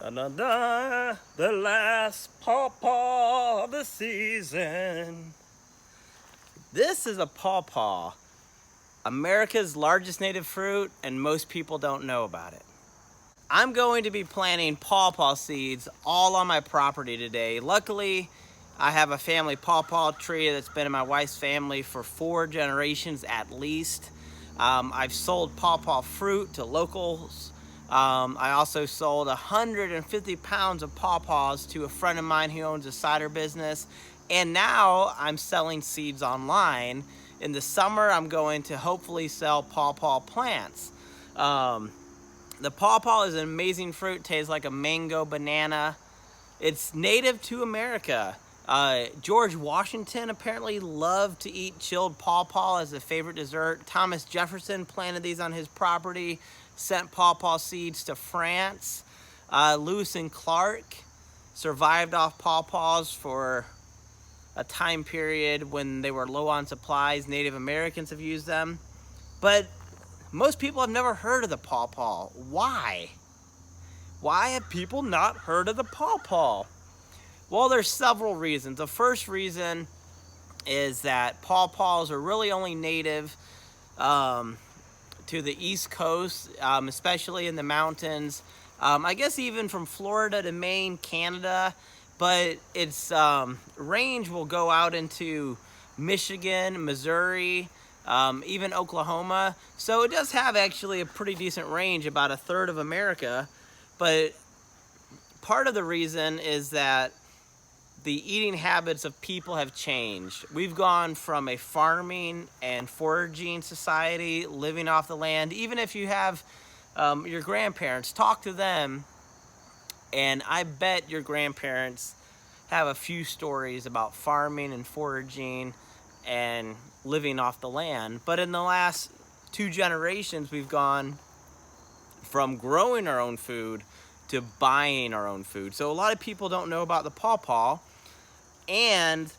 Da-da-da, the last pawpaw of the season. This is a pawpaw, America's largest native fruit, and most people don't know about it. I'm going to be planting pawpaw seeds all on my property today. Luckily, I have a family pawpaw tree that's been in my wife's family for 4 generations at least. I've sold pawpaw fruit to locals. I also sold 150 pounds of pawpaws to a friend of mine who owns a cider business. And now I'm selling seeds online. In the summer, I'm going to hopefully sell pawpaw plants. The pawpaw is an amazing fruit, tastes like a mango banana. It's native to America. George Washington apparently loved to eat chilled pawpaw as a favorite dessert. Thomas Jefferson planted these on his property, sent pawpaw seeds to France. Lewis and Clark survived off pawpaws for a time period when they were low on supplies. Native Americans have used them. But most people have never heard of the pawpaw. Why? Why have people not heard of the pawpaw? Well, there's several reasons. The first reason is that pawpaws are really only native to the East Coast, especially in the mountains. I guess even from Florida to Maine, Canada, but its range will go out into Michigan, Missouri, even Oklahoma. So it does have actually a pretty decent range, about a third of America. But part of the reason is that the eating habits of people have changed. We've gone from a farming and foraging society, living off the land. Even if you have your grandparents, talk to them, and I bet your grandparents have a few stories about farming and foraging and living off the land. But in the last 2 generations, we've gone from growing our own food to buying our own food. So a lot of people don't know about the pawpaw, and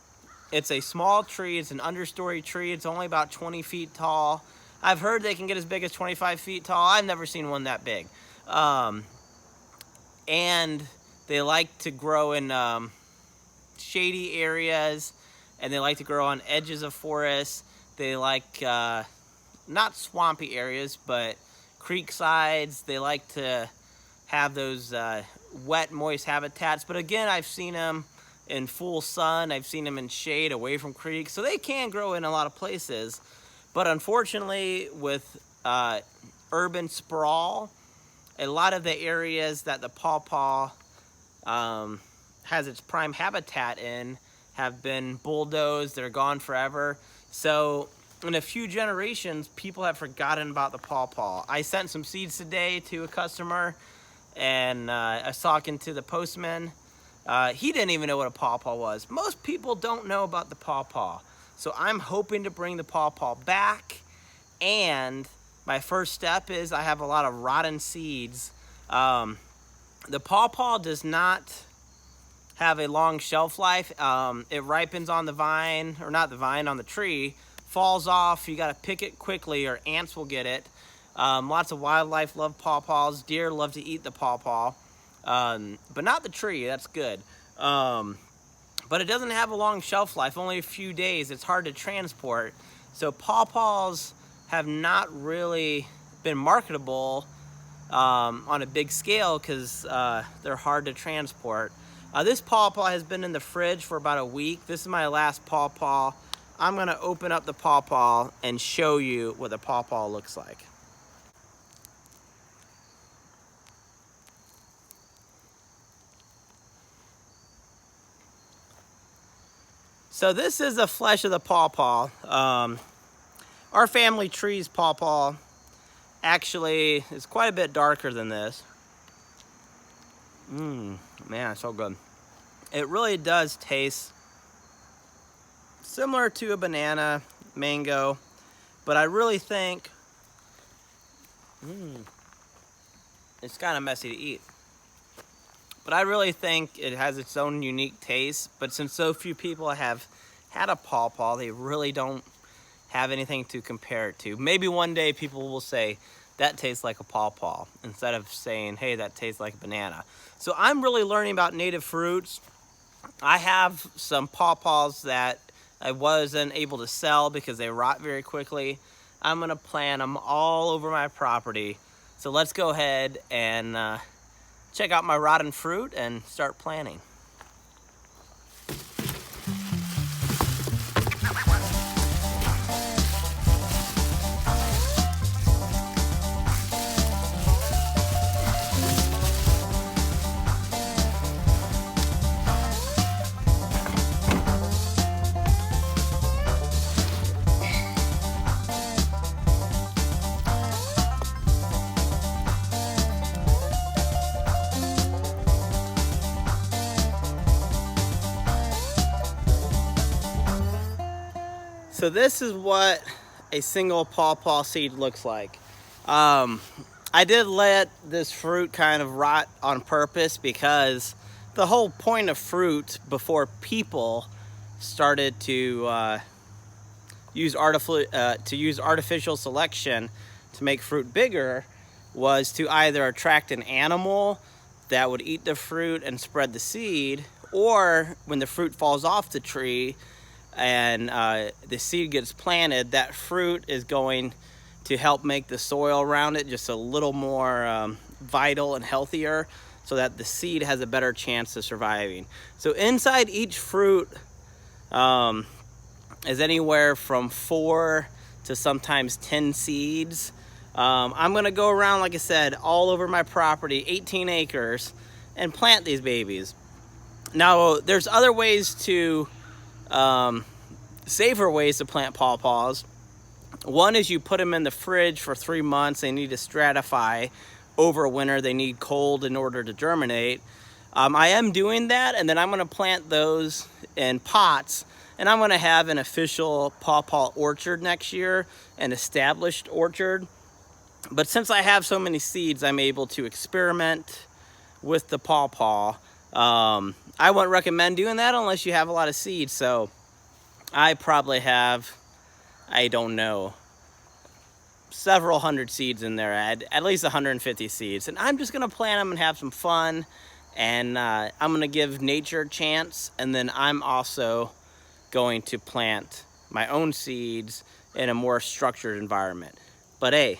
it's a small tree. It's an understory tree. It's only about 20 feet tall. I've heard they can get as big as 25 feet tall. I've never seen one that big. And they like to grow in shady areas, and they like to grow on edges of forests. They like not swampy areas, but creek sides. They like to have those wet, moist habitats. But again, I've seen them in full sun. I've seen them in shade away from creeks. So they can grow in a lot of places. But unfortunately, with urban sprawl, a lot of the areas that the pawpaw has its prime habitat in have been bulldozed. They're gone forever. So in a few generations, people have forgotten about the pawpaw. I sent some seeds today to a customer, and I was talking to the postman. He didn't even know what a pawpaw was. Most people don't know about the pawpaw. So I'm hoping to bring the pawpaw back. And my first step is I have a lot of rotten seeds. The pawpaw does not have a long shelf life. It ripens on the vine, or not the vine, on the tree, falls off. You got to pick it quickly or ants will get it. Lots of wildlife love pawpaws. Deer love to eat the pawpaw, but not the tree. That's good. But it doesn't have a long shelf life, only a few days. It's hard to transport. So pawpaws have not really been marketable on a big scale because they're hard to transport. This pawpaw has been in the fridge for about a week. This is my last pawpaw. I'm gonna open up the pawpaw and show you what the pawpaw looks like. So this is the flesh of the pawpaw. Our family tree's pawpaw actually is quite a bit darker than this. Man, it's so good. It really does taste similar to a banana, mango, but I really think it's kind of messy to eat. But I really think it has its own unique taste. But since so few people have had a pawpaw, they really don't have anything to compare it to. Maybe one day people will say that tastes like a pawpaw, instead of saying, hey, that tastes like a banana. So I'm really learning about native fruits. I have some pawpaws that I wasn't able to sell because they rot very quickly. I'm gonna plant them all over my property. So let's go ahead and check out my rotten fruit and start planting. So this is what a single pawpaw seed looks like. I did let this fruit kind of rot on purpose because the whole point of fruit before people started to use artificial selection to make fruit bigger was to either attract an animal that would eat the fruit and spread the seed, or when the fruit falls off the tree and the seed gets planted, that fruit is going to help make the soil around it just a little more vital and healthier, so that the seed has a better chance of surviving. So inside each fruit is anywhere from 4 to sometimes 10 seeds. I'm gonna go around, like I said, all over my property, 18 acres, and plant these babies. Now, there's other ways to safer ways to plant pawpaws. One is you put them in the fridge for 3 months. They need to stratify over winter. They need cold in order to germinate. I am doing that, and then I'm going to plant those in pots, and I'm going to have an official pawpaw orchard next year, an established orchard. But since I have so many seeds, I'm able to experiment with the pawpaw. I wouldn't recommend doing that unless you have a lot of seeds. So I probably have, I don't know, several hundred seeds in there, at least 150 seeds. And I'm just gonna plant them and have some fun. And I'm gonna give nature a chance. And then I'm also going to plant my own seeds in a more structured environment. But hey,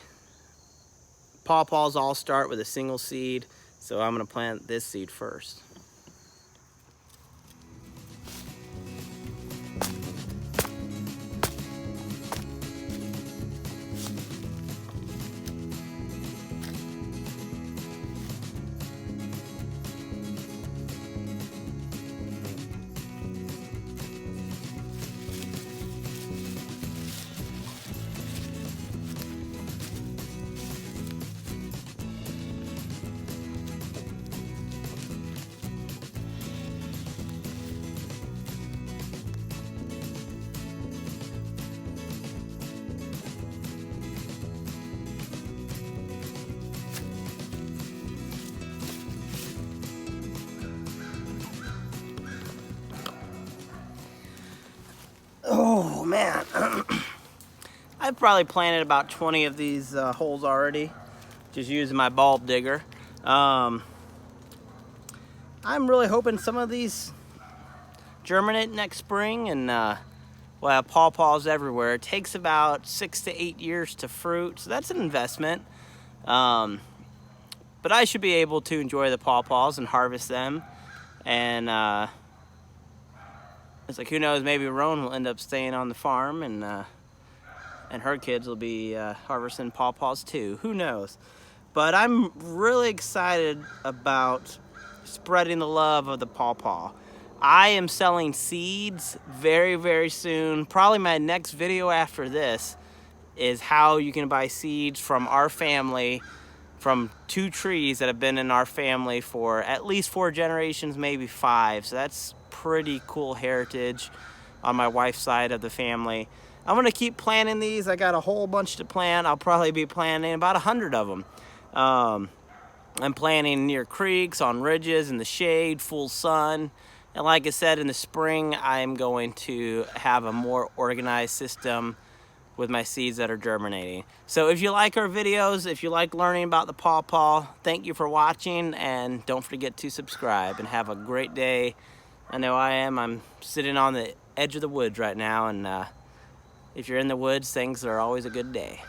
pawpaws all start with a single seed. So I'm gonna plant this seed first. Oh man, I've probably planted about 20 of these holes already, just using my bulb digger. I'm really hoping some of these germinate next spring, and we'll have pawpaws everywhere. It takes about 6 to 8 years to fruit, so that's an investment. But I should be able to enjoy the pawpaws and harvest them, and it's like, who knows, maybe Roan will end up staying on the farm, and her kids will be harvesting pawpaws too. Who knows? But I'm really excited about spreading the love of the pawpaw. I am selling seeds very, very soon. Probably my next video after this is how you can buy seeds from our family, from 2 trees that have been in our family for at least 4 generations, maybe 5. So that's pretty cool heritage on my wife's side of the family. I'm gonna keep planting these. I got a whole bunch to plant. I'll probably be planting about 100 of them. I'm planting near creeks, on ridges, in the shade, full sun. And like I said, in the spring, I'm going to have a more organized system with my seeds that are germinating. So if you like our videos, if you like learning about the pawpaw, thank you for watching, and don't forget to subscribe, and have a great day. I know I am. I'm sitting on the edge of the woods right now, and if you're in the woods, things are always a good day.